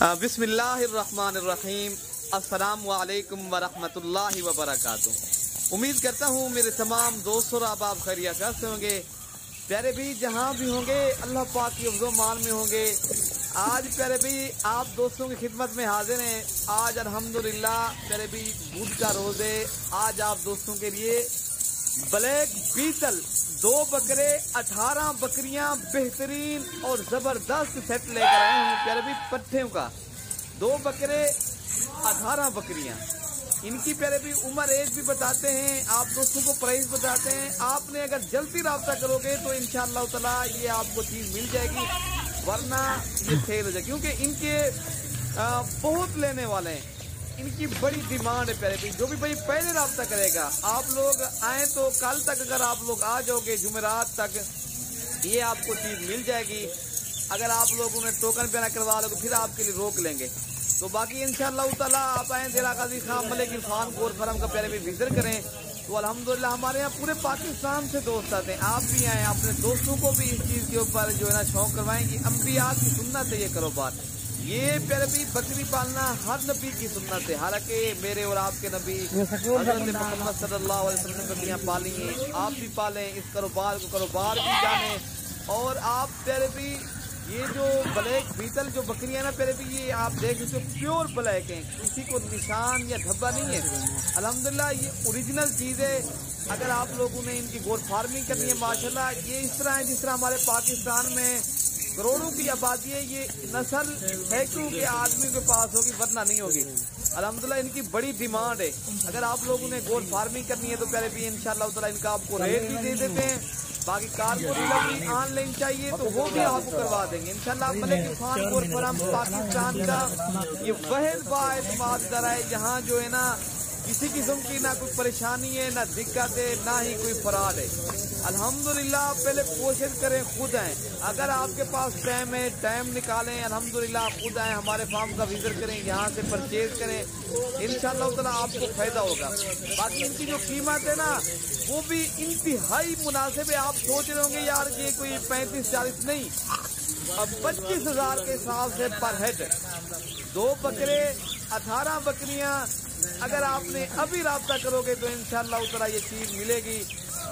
बिस्मिल्लाहिर्रहमानिर्रहीम। अस्सलामु अलैकुम वरहमतुल्लाहि वबरकातुहू। उम्मीद करता हूँ मेरे तमाम दोस्त और आप खैरियत से होंगे। प्यारे भी जहाँ भी होंगे अल्लाह पाक की हिफ्ज़ो मान में होंगे। आज प्यारे भी आप दोस्तों की खिदमत में हाजिर हैं। आज अल्हम्दुलिल्लाह प्यारे भी बुध का रोज़ है। आज आप दोस्तों के लिए ब्लैक बीटल 2 बकरे 18 बकरियां बेहतरीन और जबरदस्त सेट लेकर आए हूँ। प्यारे भी पट्ठों का 2 बकरे 18 बकरियां। इनकी प्यारे भी उम्र एज भी बताते हैं, आप दोस्तों को प्राइस बताते हैं। आपने अगर जल्दी रब्ता करोगे तो इंशाअल्लाह ताला ये आपको चीज मिल जाएगी, वरना ये फेल हो जाएगी, क्योंकि इनके बहुत लेने वाले हैं। इनकी बड़ी डिमांड है प्यारे भाई। जो भी भाई पहले रब्ता करेगा, आप लोग आए तो कल तक अगर आप लोग आ जाओगे जुमेरात तक ये आपको चीज मिल जाएगी। अगर आप लोग उन्हें टोकन पे ना करवा लोगे फिर आपके लिए रोक लेंगे। तो बाकी इंशाअल्लाह ताला आप आए दिला काजी खान मलिक इरफान गोर फरम का प्यारे भी विजिट करें तो अल्हम्दुलिल्लाह हमारे यहाँ पूरे पाकिस्तान से दोस्त आते हैं। आप भी आए, अपने दोस्तों को भी इस चीज के ऊपर जो है ना शौक करवाएंगे। अंबिया की सुन्नत है ये कारोबार। ये प्यारे भी बकरी पालना हर नबी की सुन्नत है। हालांकि मेरे और आपके नबी हज़रत मोहम्मद सल्लल्लाहु अलैहि वसल्लम ने बकरियां पाली हैं, आप भी पालें। इस कारोबार को कारोबार भी जाने। और आप प्यारे भी ये जो ब्लैक बीटल जो बकरियां ना प्यारे भी ये आप देख सकते हो प्योर ब्लैक हैं, किसी को निशान या धब्बा नहीं है। अल्हम्दुलिल्लाह ये ओरिजिनल चीज़ है। अगर आप लोगों ने इनकी गोट फार्मिंग करनी है माशाल्लाह ये इस तरह है जिस तरह हमारे पाकिस्तान में करोड़ों की आबादी है, ये नस्ल सैकड़ों के आदमी के पास होगी वरना नहीं होगी। अल्हम्दुलिल्लाह इनकी बड़ी डिमांड है। अगर आप लोगों ने गोट फार्मिंग करनी है तो प्यारे भी इंशाअल्लाह ताला इनका आपको रेट भी दे देते हैं। बाकी कार्गो डिलीवरी ऑनलाइन चाहिए तो वो भी आपको करवा देंगे इंशाअल्लाह। मलिक इरफान गोर फरम पाकिस्तान का ये वह बाएतमाद दर है जहाँ जो है ना किसी किस्म की ना कोई परेशानी है, ना दिक्कत है, ना ही कोई फराड है। अल्हम्दुलिल्लाह पहले कोशिश करें खुद आए। अगर आपके पास टाइम है टाइम निकालें, अल्हम्दुलिल्लाह खुद आए, हमारे फार्म का विजिट करें, यहाँ से परचेज करें। इंशाअल्लाह ताला आपको फायदा होगा। बाकी इनकी जो कीमत है ना वो भी इंतहाई मुनासिब है। आप सोच रहे होंगे यार ये कोई 35-40 नहीं, अब 25,000 के हिसाब से पर हेड 2 बकरे 18 बकरियां। अगर आपने अभी रब्ता करोगे तो इंशाअल्लाह ताला ये चीज मिलेगी,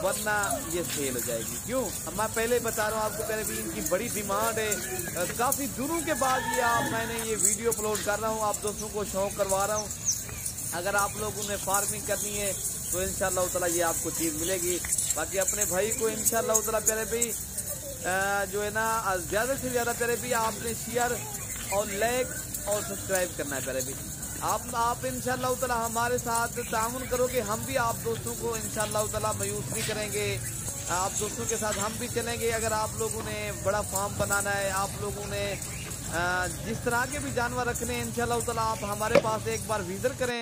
वरना ये सेल हो जाएगी। क्यों मैं पहले बता रहा हूँ आपको, पहले भी इनकी बड़ी डिमांड है। काफी दिनों के बाद ये मैंने ये वीडियो अपलोड कर रहा हूँ, आप दोस्तों को शौक करवा रहा हूँ। अगर आप लोगों ने फार्मिंग करनी है तो इंशाअल्लाह ताला ये आपको चीज मिलेगी। बाकी अपने भाई को इंशाअल्लाह ताला प्यारे भाई जो है ना ज्यादा से ज्यादा प्यारे भी आपने शेयर और लाइक और सब्सक्राइब करना है। प्यारे भी आप इंशाअल्लाह ताला हमारे साथ तामुन करोगे, हम भी आप दोस्तों को इंशाअल्लाह ताला मायूस नहीं करेंगे। आप दोस्तों के साथ हम भी चलेंगे। अगर आप लोगों ने बड़ा फार्म बनाना है, आप लोगों ने जिस तरह के भी जानवर रखने हैं इंशाअल्लाह ताला आप हमारे पास एक बार विजिट करें।